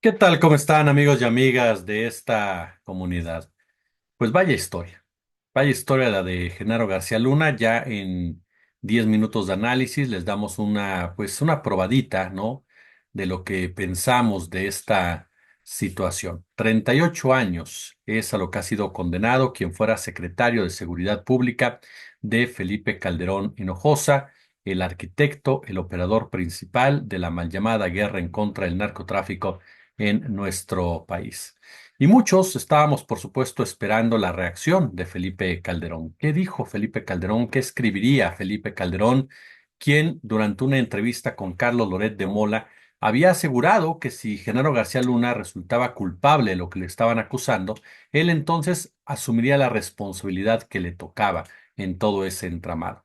¿Qué tal? ¿Cómo están amigos y amigas de esta comunidad? Pues vaya historia la de Genaro García Luna. Ya en 10 minutos de análisis les damos una probadita, ¿no? De lo que pensamos de esta situación. 38 años es a lo que ha sido condenado quien fuera secretario de Seguridad Pública de Felipe Calderón Hinojosa, el arquitecto, el operador principal de la mal llamada guerra en contra del narcotráfico en nuestro país. Y muchos estábamos, por supuesto, esperando la reacción de Felipe Calderón. ¿Qué dijo Felipe Calderón? ¿Qué escribiría Felipe Calderón? Quien, durante una entrevista con Carlos Loret de Mola, había asegurado que si Genaro García Luna resultaba culpable de lo que le estaban acusando, él entonces asumiría la responsabilidad que le tocaba en todo ese entramado.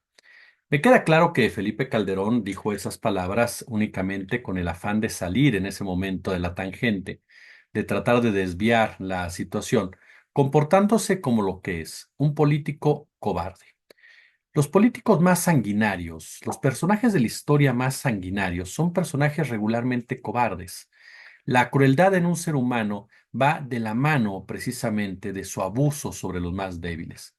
Me queda claro que Felipe Calderón dijo esas palabras únicamente con el afán de salir en ese momento de la tangente, de tratar de desviar la situación, comportándose como lo que es, un político cobarde. Los políticos más sanguinarios, los personajes de la historia más sanguinarios, son personajes regularmente cobardes. La crueldad en un ser humano va de la mano precisamente de su abuso sobre los más débiles.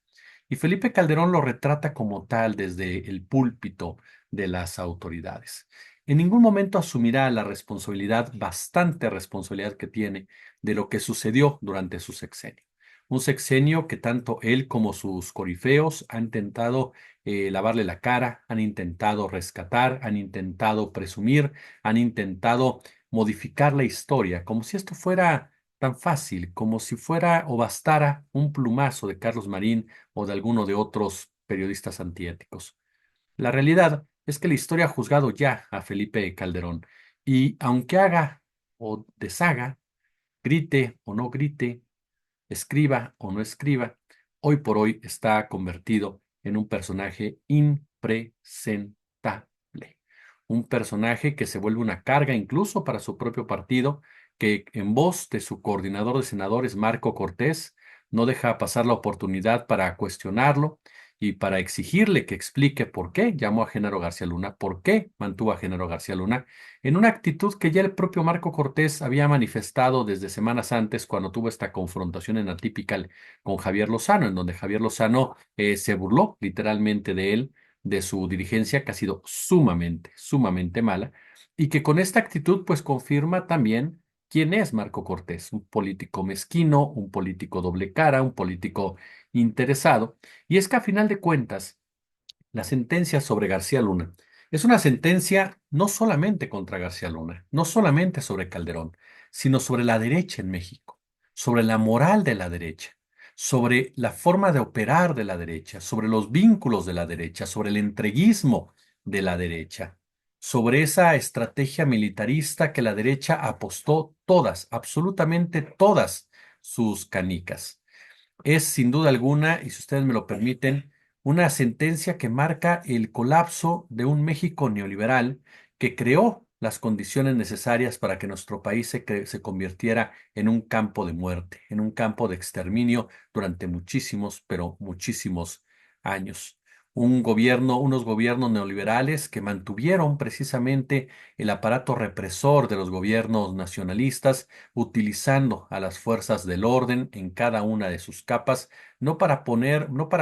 Y Felipe Calderón lo retrata como tal desde el púlpito de las autoridades. En ningún momento asumirá la responsabilidad, bastante responsabilidad que tiene de lo que sucedió durante su sexenio. Un sexenio que tanto él como sus corifeos han intentado lavarle la cara, han intentado rescatar, han intentado presumir, han intentado modificar la historia, como si esto fuera tan fácil, como si fuera o bastara un plumazo de Carlos Marín o de alguno de otros periodistas antiéticos. La realidad es que la historia ha juzgado ya a Felipe Calderón y aunque haga o deshaga, grite o no grite, escriba o no escriba, hoy por hoy está convertido en un personaje impresentable. Un personaje que se vuelve una carga incluso para su propio partido, que en voz de su coordinador de senadores, Marco Cortés, no deja pasar la oportunidad para cuestionarlo y para exigirle que explique por qué llamó a Genaro García Luna, por qué mantuvo a Genaro García Luna, en una actitud que ya el propio Marco Cortés había manifestado desde semanas antes cuando tuvo esta confrontación en Atípical con Javier Lozano, en donde Javier Lozano se burló literalmente de él, de su dirigencia, que ha sido sumamente mala, y que con esta actitud pues confirma también quién es Marco Cortés, un político mezquino, un político doble cara, un político interesado, y es que a final de cuentas, la sentencia sobre García Luna es una sentencia no solamente contra García Luna, no solamente sobre Calderón, sino sobre la derecha en México, sobre la moral de la derecha, sobre la forma de operar de la derecha, sobre los vínculos de la derecha, sobre el entreguismo de la derecha, sobre esa estrategia militarista que la derecha apostó todas, absolutamente todas sus canicas. Es sin duda alguna, y si ustedes me lo permiten, una sentencia que marca el colapso de un México neoliberal que creó las condiciones necesarias para que nuestro país se convirtiera en un campo de muerte, en un campo de exterminio durante muchísimos, pero muchísimos años. Unos gobiernos neoliberales que mantuvieron precisamente el aparato represor de los gobiernos nacionalistas, utilizando a las fuerzas del orden en cada una de sus capas, no para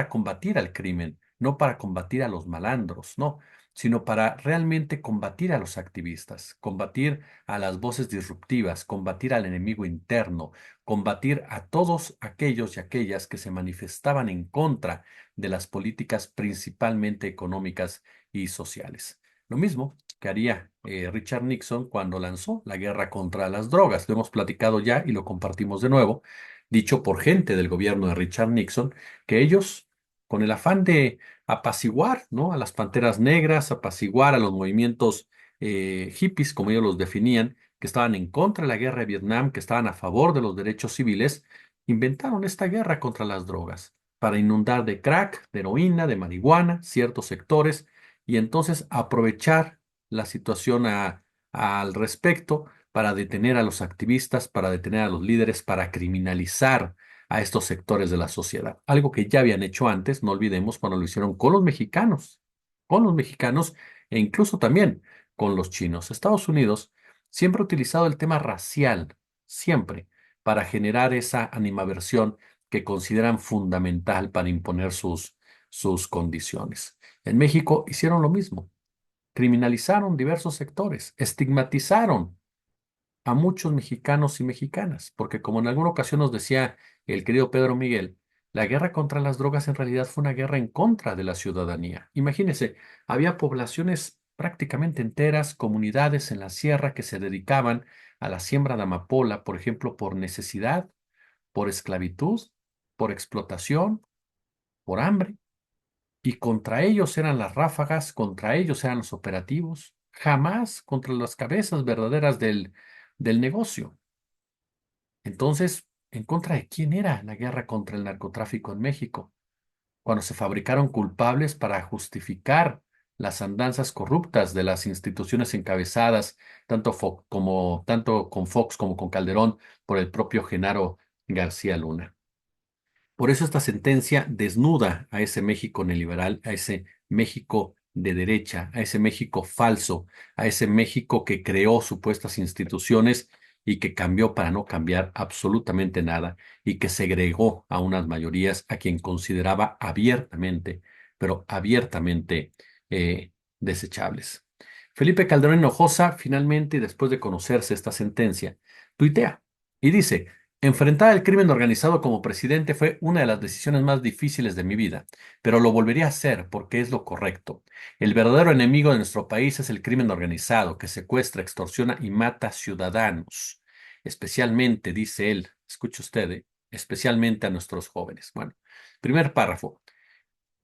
combatir al crimen, no para combatir a los malandros, no, sino para realmente combatir a los activistas, combatir a las voces disruptivas, combatir al enemigo interno, combatir a todos aquellos y aquellas que se manifestaban en contra de las políticas principalmente económicas y sociales. Lo mismo que haría Richard Nixon cuando lanzó la guerra contra las drogas. Lo hemos platicado ya y lo compartimos de nuevo, dicho por gente del gobierno de Richard Nixon, que ellos, con el afán de apaciguar, ¿no? A las panteras negras, apaciguar a los movimientos hippies, como ellos los definían, que estaban en contra de la guerra de Vietnam, que estaban a favor de los derechos civiles, inventaron esta guerra contra las drogas para inundar de crack, de heroína, de marihuana, ciertos sectores, y entonces aprovechar la situación al respecto para detener a los activistas, para detener a los líderes, para criminalizar a estos sectores de la sociedad. Algo que ya habían hecho antes, no olvidemos cuando lo hicieron con los mexicanos e incluso también con los chinos. Estados Unidos siempre ha utilizado el tema racial siempre, para generar esa animaversión que consideran fundamental para imponer sus condiciones. En México hicieron lo mismo, criminalizaron diversos sectores, estigmatizaron a muchos mexicanos y mexicanas, porque como en alguna ocasión nos decía el querido Pedro Miguel, la guerra contra las drogas en realidad fue una guerra en contra de la ciudadanía. Imagínense, había poblaciones prácticamente enteras, comunidades en la sierra que se dedicaban a la siembra de amapola, por ejemplo, por necesidad, por esclavitud, por explotación, por hambre, y contra ellos eran las ráfagas, contra ellos eran los operativos, jamás contra las cabezas verdaderas del negocio. Entonces, ¿en contra de quién era la guerra contra el narcotráfico en México? Cuando se fabricaron culpables para justificar las andanzas corruptas de las instituciones encabezadas, tanto con Fox como con Calderón, por el propio Genaro García Luna. Por eso esta sentencia desnuda a ese México neoliberal, a ese México de derecha, a ese México falso, a ese México que creó supuestas instituciones y que cambió para no cambiar absolutamente nada y que segregó a unas mayorías a quien consideraba abiertamente, pero abiertamente desechables. Felipe Calderón Hinojosa, finalmente, y después de conocerse esta sentencia, tuitea y dice: enfrentar el crimen organizado como presidente fue una de las decisiones más difíciles de mi vida, pero lo volvería a hacer porque es lo correcto. El verdadero enemigo de nuestro país es el crimen organizado, que secuestra, extorsiona y mata ciudadanos. Especialmente, dice él, escuche usted, especialmente a nuestros jóvenes. Bueno, primer párrafo,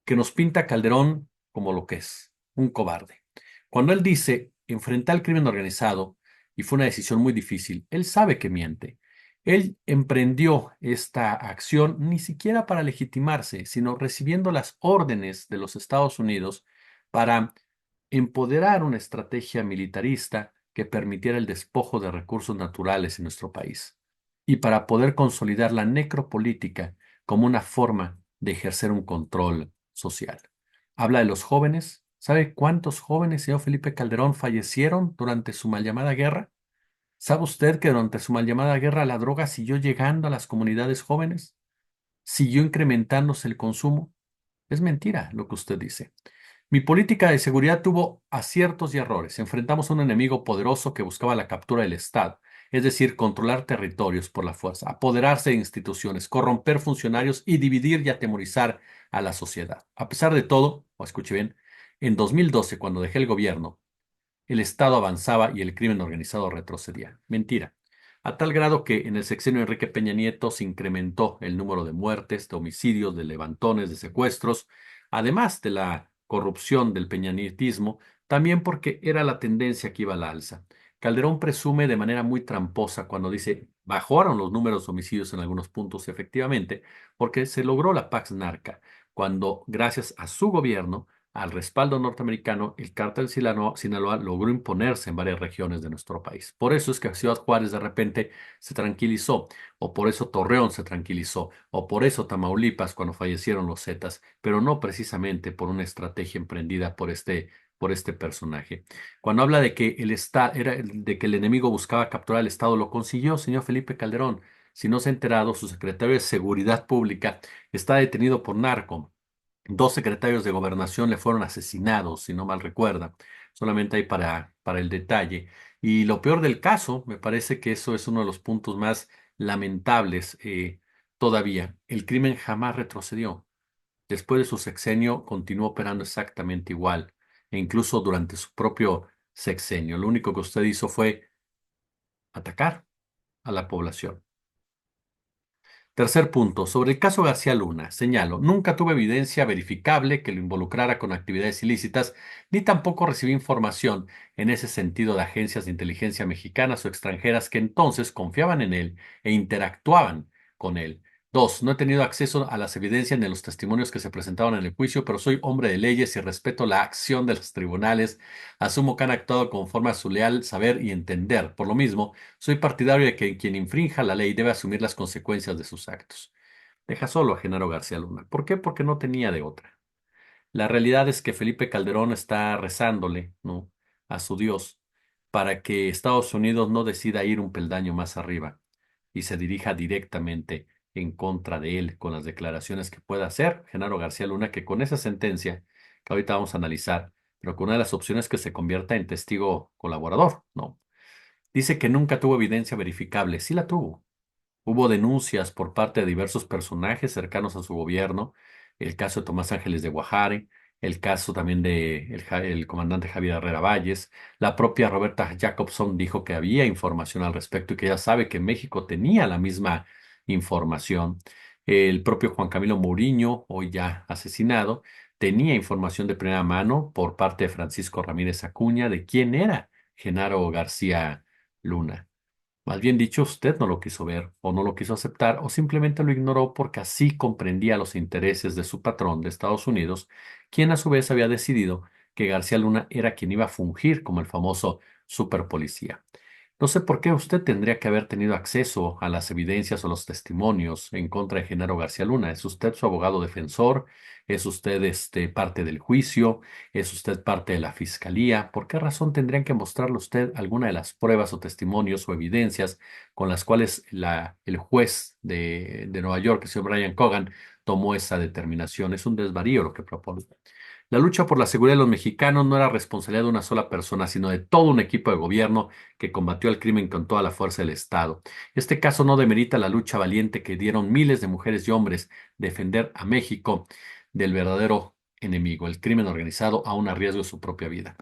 que nos pinta Calderón como lo que es, un cobarde. Cuando él dice enfrentar el crimen organizado, y fue una decisión muy difícil, él sabe que miente. Él emprendió esta acción ni siquiera para legitimarse, sino recibiendo las órdenes de los Estados Unidos para empoderar una estrategia militarista que permitiera el despojo de recursos naturales en nuestro país y para poder consolidar la necropolítica como una forma de ejercer un control social. Habla de los jóvenes. ¿Sabe cuántos jóvenes, señor Felipe Calderón, fallecieron durante su mal llamada guerra? ¿Sabe usted que durante su mal llamada guerra la droga siguió llegando a las comunidades jóvenes? ¿Siguió incrementándose el consumo? Es mentira lo que usted dice. Mi política de seguridad tuvo aciertos y errores. Enfrentamos a un enemigo poderoso que buscaba la captura del Estado, es decir, controlar territorios por la fuerza, apoderarse de instituciones, corromper funcionarios y dividir y atemorizar a la sociedad. A pesar de todo, o escuche bien, en 2012, cuando dejé el gobierno, el Estado avanzaba y el crimen organizado retrocedía. Mentira. A tal grado que en el sexenio de Enrique Peña Nieto se incrementó el número de muertes, de homicidios, de levantones, de secuestros, además de la corrupción del peñanietismo, también porque era la tendencia que iba a la alza. Calderón presume de manera muy tramposa cuando dice: bajaron los números de homicidios en algunos puntos, efectivamente, porque se logró la Pax Narca, cuando gracias a su gobierno, al respaldo norteamericano, el cártel Sinaloa logró imponerse en varias regiones de nuestro país. Por eso es que Ciudad Juárez de repente se tranquilizó, o por eso Torreón se tranquilizó, o por eso Tamaulipas cuando fallecieron los Zetas, pero no precisamente por una estrategia emprendida por este personaje. Cuando habla de que de que el enemigo buscaba capturar el Estado, lo consiguió, señor Felipe Calderón. Si no se ha enterado, su secretario de Seguridad Pública está detenido por narco. Dos secretarios de gobernación le fueron asesinados, si no mal recuerda. Solamente hay para el detalle. Y lo peor del caso, me parece que eso es uno de los puntos más lamentables todavía. El crimen jamás retrocedió. Después de su sexenio continuó operando exactamente igual, e incluso durante su propio sexenio. Lo único que usted hizo fue atacar a la población. Tercer punto, sobre el caso García Luna, señalo, nunca tuve evidencia verificable que lo involucrara con actividades ilícitas, ni tampoco recibí información en ese sentido de agencias de inteligencia mexicanas o extranjeras que entonces confiaban en él e interactuaban con él. Dos, no he tenido acceso a las evidencias ni a los testimonios que se presentaban en el juicio, pero soy hombre de leyes y respeto la acción de los tribunales. Asumo que han actuado conforme a su leal saber y entender. Por lo mismo, soy partidario de que quien infrinja la ley debe asumir las consecuencias de sus actos. Deja solo a Genaro García Luna. ¿Por qué? Porque no tenía de otra. La realidad es que Felipe Calderón está rezándole, ¿no?, a su Dios para que Estados Unidos no decida ir un peldaño más arriba. y se dirija directamente en contra de él con las declaraciones que pueda hacer Genaro García Luna, que con esa sentencia que ahorita vamos a analizar, pero con una de las opciones que se convierta en testigo colaborador, ¿no? Dice que nunca tuvo evidencia verificable. Sí la tuvo. Hubo denuncias por parte de diversos personajes cercanos a su gobierno, el caso de Tomás Ángeles de Guajaré, el caso también de el comandante Javier Herrera Valles, la propia Roberta Jacobson dijo que había información al respecto y que ya sabe que México tenía la misma información. El propio Juan Camilo Mourinho, hoy ya asesinado, tenía información de primera mano por parte de Francisco Ramírez Acuña de quién era Genaro García Luna. Más bien dicho, usted no lo quiso ver o no lo quiso aceptar o simplemente lo ignoró porque así comprendía los intereses de su patrón de Estados Unidos, quien a su vez había decidido que García Luna era quien iba a fungir como el famoso superpolicía. No sé por qué usted tendría que haber tenido acceso a las evidencias o los testimonios en contra de Genaro García Luna. ¿Es usted su abogado defensor? ¿Es usted parte del juicio? ¿Es usted parte de la fiscalía? ¿Por qué razón tendrían que mostrarle a usted alguna de las pruebas o testimonios o evidencias con las cuales el juez de Nueva York, el señor Brian Cogan, tomó esa determinación? Es un desvarío lo que propone. La lucha por la seguridad de los mexicanos no era responsabilidad de una sola persona, sino de todo un equipo de gobierno que combatió el crimen con toda la fuerza del Estado. Este caso no demerita la lucha valiente que dieron miles de mujeres y hombres defender a México del verdadero enemigo, el crimen organizado, aún a riesgo de su propia vida.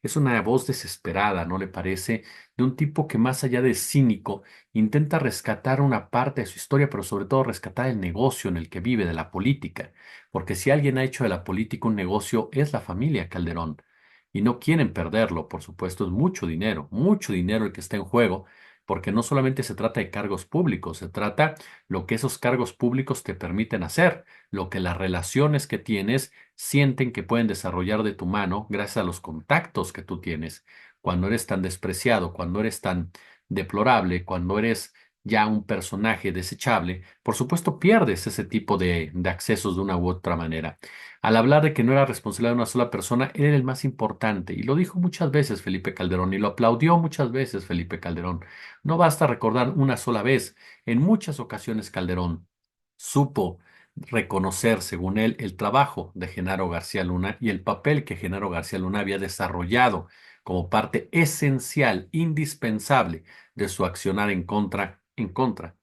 Es una voz desesperada, ¿no le parece? De un tipo que más allá de cínico intenta rescatar una parte de su historia, pero sobre todo rescatar el negocio en el que vive, de la política. Porque si alguien ha hecho de la política un negocio, es la familia Calderón. Y no quieren perderlo, por supuesto, es mucho dinero el que está en juego, porque no solamente se trata de cargos públicos, se trata lo que esos cargos públicos te permiten hacer, lo que las relaciones que tienes sienten que pueden desarrollar de tu mano gracias a los contactos que tú tienes. Cuando eres tan despreciado, cuando eres tan deplorable, cuando eres ya un personaje desechable, por supuesto pierdes ese tipo de accesos de una u otra manera. Al hablar de que no era responsabilidad de una sola persona, él era el más importante, y lo dijo muchas veces Felipe Calderón, y lo aplaudió muchas veces Felipe Calderón. No basta recordar una sola vez, en muchas ocasiones Calderón supo reconocer, según él, el trabajo de Genaro García Luna y el papel que Genaro García Luna había desarrollado como parte esencial, indispensable de su accionar en contra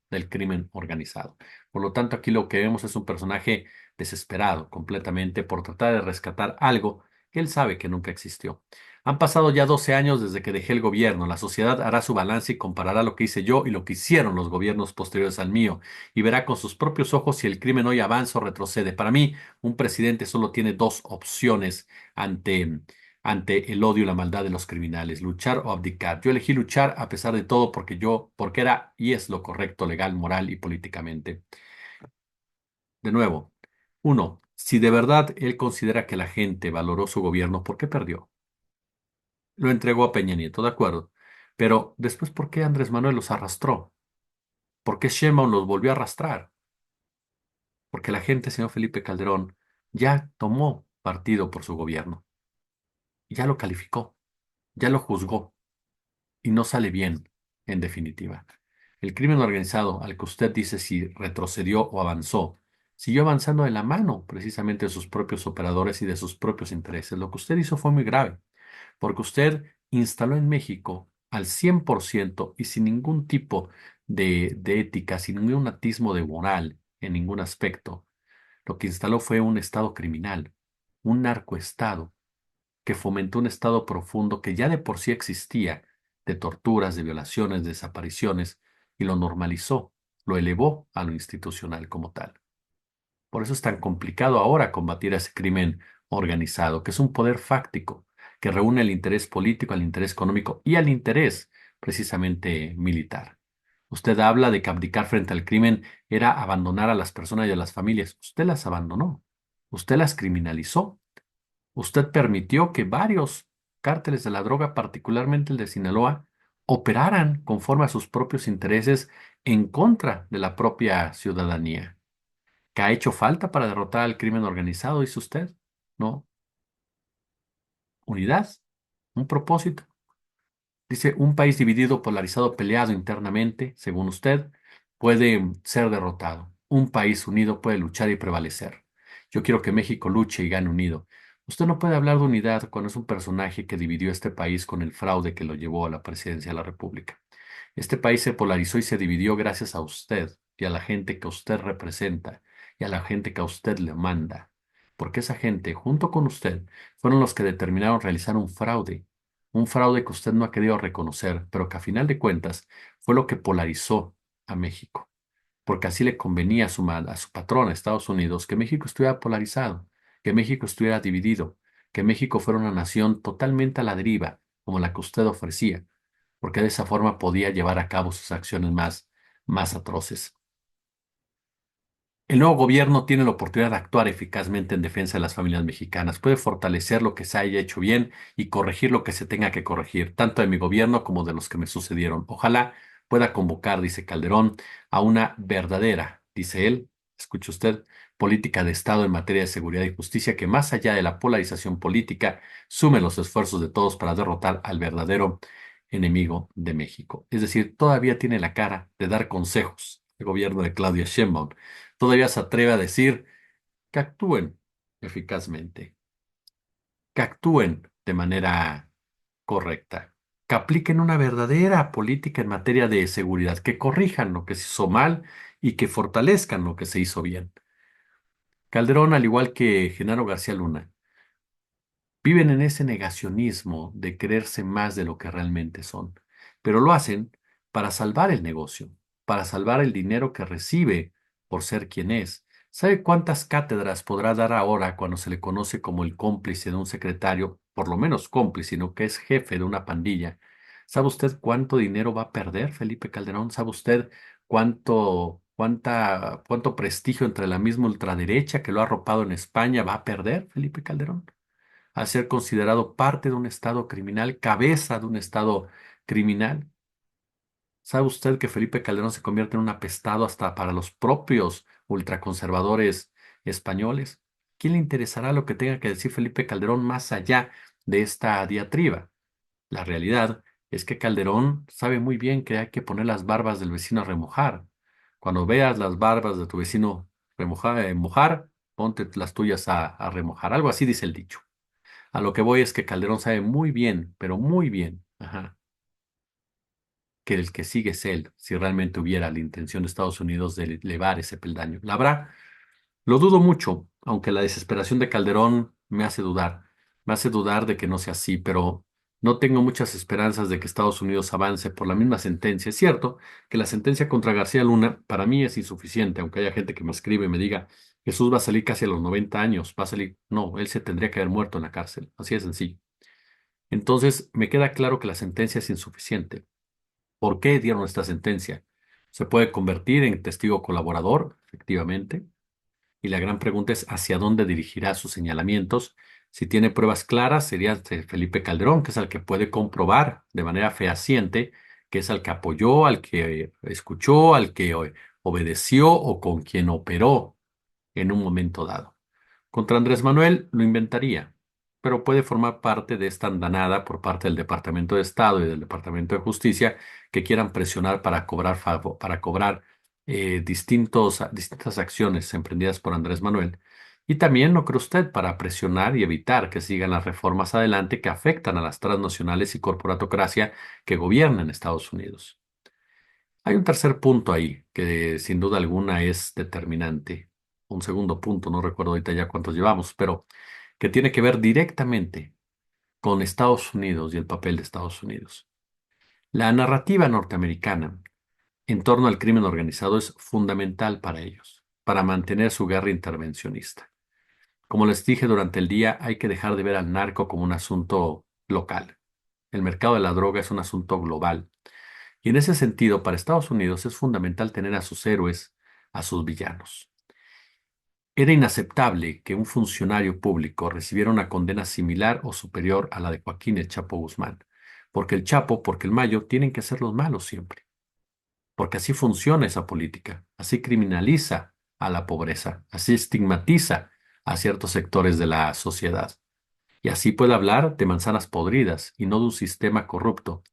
del crimen organizado. Por lo tanto, aquí lo que vemos es un personaje desesperado completamente por tratar de rescatar algo que él sabe que nunca existió. Han pasado ya 12 años desde que dejé el gobierno. La sociedad hará su balance y comparará lo que hice yo y lo que hicieron los gobiernos posteriores al mío, y verá con sus propios ojos si el crimen hoy avanza o retrocede. Para mí, un presidente solo tiene dos opciones ante el odio y la maldad de los criminales: luchar o abdicar. Yo elegí luchar a pesar de todo porque era y es lo correcto, legal, moral y políticamente. De nuevo, uno, si de verdad él considera que la gente valoró su gobierno, ¿por qué perdió? Lo entregó a Peña Nieto, de acuerdo. Pero después, ¿por qué Andrés Manuel los arrastró? ¿Por qué Sheinbaum los volvió a arrastrar? Porque la gente, señor Felipe Calderón, ya tomó partido por su gobierno, ya lo calificó, ya lo juzgó y no sale bien, en definitiva. El crimen organizado al que usted dice si retrocedió o avanzó, siguió avanzando de la mano precisamente de sus propios operadores y de sus propios intereses. Lo que usted hizo fue muy grave, porque usted instaló en México al 100% y sin ningún tipo de ética, sin ningún atismo de moral en ningún aspecto. Lo que instaló fue un estado criminal, un narcoestado, que fomentó un estado profundo que ya de por sí existía, de torturas, de violaciones, de desapariciones, y lo normalizó, lo elevó a lo institucional como tal. Por eso es tan complicado ahora combatir ese crimen organizado, que es un poder fáctico, que reúne el interés político, el interés económico y el interés precisamente militar. Usted habla de que abdicar frente al crimen era abandonar a las personas y a las familias. Usted las abandonó, usted las criminalizó, usted permitió que varios cárteles de la droga, particularmente el de Sinaloa, operaran conforme a sus propios intereses en contra de la propia ciudadanía. ¿Que ha hecho falta para derrotar al crimen organizado, dice usted? No, unidad, un propósito. Dice, un país dividido, polarizado, peleado internamente, según usted, puede ser derrotado. Un país unido puede luchar y prevalecer. Yo quiero que México luche y gane unido. Usted no puede hablar de unidad cuando es un personaje que dividió este país con el fraude que lo llevó a la presidencia de la República. Este país se polarizó y se dividió gracias a usted y a la gente que usted representa y a la gente que a usted le manda. Porque esa gente, junto con usted, fueron los que determinaron realizar un fraude que usted no ha querido reconocer, pero que a final de cuentas fue lo que polarizó a México, porque así le convenía a su patrón, a Estados Unidos, que México estuviera polarizado, que México estuviera dividido, que México fuera una nación totalmente a la deriva, como la que usted ofrecía, porque de esa forma podía llevar a cabo sus acciones más atroces. El nuevo gobierno tiene la oportunidad de actuar eficazmente en defensa de las familias mexicanas. Puede fortalecer lo que se haya hecho bien y corregir lo que se tenga que corregir, tanto de mi gobierno como de los que me sucedieron. Ojalá pueda convocar, dice Calderón, a una verdadera, dice él, escuche usted, política de Estado en materia de seguridad y justicia que más allá de la polarización política, sume los esfuerzos de todos para derrotar al verdadero enemigo de México. Es decir, todavía tiene la cara de dar consejos el gobierno de Claudia Sheinbaum, todavía se atreve a decir que actúen eficazmente, que actúen de manera correcta, que apliquen una verdadera política en materia de seguridad, que corrijan lo que se hizo mal y que fortalezcan lo que se hizo bien. Calderón, al igual que Genaro García Luna, viven en ese negacionismo de creerse más de lo que realmente son, pero lo hacen para salvar el negocio, para salvar el dinero que recibe por ser quien es. ¿Sabe cuántas cátedras podrá dar ahora cuando se le conoce como el cómplice de un secretario, por lo menos cómplice, sino que es jefe de una pandilla? ¿Sabe usted cuánto dinero va a perder Felipe Calderón? ¿Sabe usted cuánto prestigio entre la misma ultraderecha que lo ha arropado en España va a perder Felipe Calderón al ser considerado parte de un estado criminal, cabeza de un estado criminal? ¿Sabe usted que Felipe Calderón se convierte en un apestado hasta para los propios ultraconservadores españoles? ¿Quién le interesará lo que tenga que decir Felipe Calderón más allá de esta diatriba? La realidad es que Calderón sabe muy bien que hay que poner las barbas del vecino a remojar. Cuando veas las barbas de tu vecino mojar, ponte las tuyas a remojar. Algo así dice el dicho. A lo que voy es que Calderón sabe muy bien, pero muy bien, ajá, que el que sigue es él, si realmente hubiera la intención de Estados Unidos de elevar ese peldaño. ¿La habrá? Lo dudo mucho, aunque la desesperación de Calderón me hace dudar de que no sea así, pero no tengo muchas esperanzas de que Estados Unidos avance por la misma sentencia. Es cierto que la sentencia contra García Luna para mí es insuficiente, aunque haya gente que me escribe y me diga, Jesús va a salir casi a los 90 años, va a salir. No, él se tendría que haber muerto en la cárcel, así de sencillo. Entonces, me queda claro que la sentencia es insuficiente. ¿Por qué dieron esta sentencia? Se puede convertir en testigo colaborador, efectivamente, y la gran pregunta es hacia dónde dirigirá sus señalamientos. Si tiene pruebas claras, sería de Felipe Calderón, que es el que puede comprobar de manera fehaciente que es al que apoyó, al que escuchó, al que obedeció o con quien operó en un momento dado. Contra Andrés Manuel lo inventaría, pero puede formar parte de esta andanada por parte del Departamento de Estado y del Departamento de Justicia que quieran presionar para cobrar para cobrar distintas acciones emprendidas por Andrés Manuel. Y también, ¿no cree usted?, para presionar y evitar que sigan las reformas adelante que afectan a las transnacionales y corporatocracia que gobiernan Estados Unidos. Hay un tercer punto ahí que sin duda alguna es determinante. Un segundo punto, no recuerdo ahorita ya cuántos llevamos, pero que tiene que ver directamente con Estados Unidos y el papel de Estados Unidos. La narrativa norteamericana en torno al crimen organizado es fundamental para ellos, para mantener su guerra intervencionista. Como les dije durante el día, hay que dejar de ver al narco como un asunto local. El mercado de la droga es un asunto global. Y en ese sentido, para Estados Unidos es fundamental tener a sus héroes, a sus villanos. Era inaceptable que un funcionario público recibiera una condena similar o superior a la de Joaquín el Chapo Guzmán, porque el Chapo, porque el Mayo tienen que ser los malos siempre, porque así funciona esa política, así criminaliza a la pobreza, así estigmatiza a ciertos sectores de la sociedad. Y así puede hablar de manzanas podridas y no de un sistema corrupto.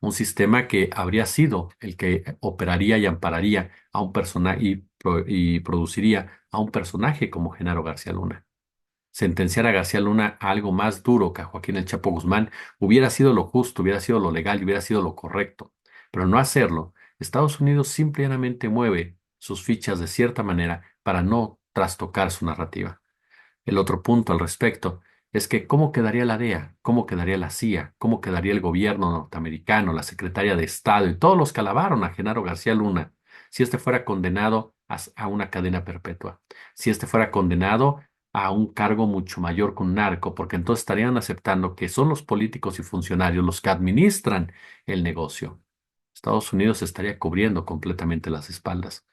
un sistema que habría sido el que operaría y ampararía a un personaje y produciría a un personaje como Genaro García Luna. Sentenciar a García Luna a algo más duro que a Joaquín El Chapo Guzmán hubiera sido lo justo, hubiera sido lo legal y hubiera sido lo correcto. Pero no hacerlo, Estados Unidos simplemente mueve sus fichas de cierta manera para no trastocar su narrativa. El otro punto al respecto es que cómo quedaría la DEA, cómo quedaría la CIA, cómo quedaría el gobierno norteamericano, la secretaria de Estado y todos los que alabaron a Genaro García Luna si este fuera condenado a una cadena perpetua, si este fuera condenado a un cargo mucho mayor que un narco, porque entonces estarían aceptando que son los políticos y funcionarios los que administran el negocio. Estados Unidos estaría cubriendo completamente las espaldas.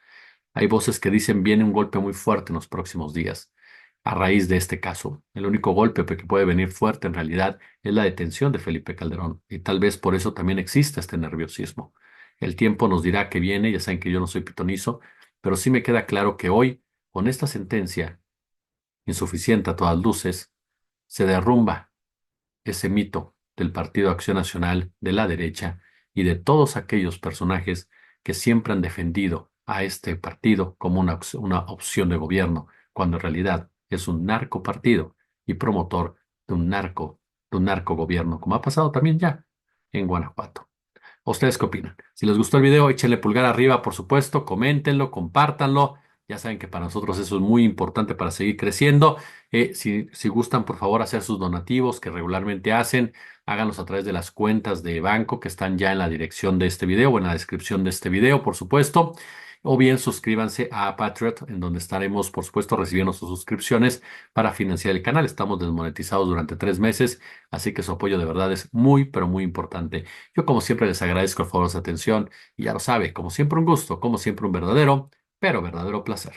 Hay voces que dicen viene un golpe muy fuerte en los próximos días a raíz de este caso. El único golpe que puede venir fuerte en realidad es la detención de Felipe Calderón y tal vez por eso también existe este nerviosismo. El tiempo nos dirá que viene, ya saben que yo no soy pitonizo, pero sí me queda claro que hoy, con esta sentencia insuficiente a todas luces, se derrumba ese mito del Partido Acción Nacional, de la derecha y de todos aquellos personajes que siempre han defendido a este partido como una opción de gobierno, cuando en realidad es un narcopartido y promotor de un narco gobierno, como ha pasado también ya en Guanajuato. ¿Ustedes qué opinan? Si les gustó el video, échenle pulgar arriba, por supuesto, coméntenlo, compártanlo. Ya saben que para nosotros eso es muy importante para seguir creciendo. Si gustan, por favor, hacer sus donativos que regularmente hacen, háganlos a través de las cuentas de banco que están ya en la dirección de este video o en la descripción de este video, por supuesto. O bien suscríbanse a Patriot, en donde estaremos, por supuesto, recibiendo sus suscripciones para financiar el canal. Estamos desmonetizados durante 3 meses, así que su apoyo de verdad es muy, pero muy importante. Yo como siempre les agradezco el favor de su atención y ya lo sabe, como siempre un gusto, como siempre un verdadero, pero verdadero placer.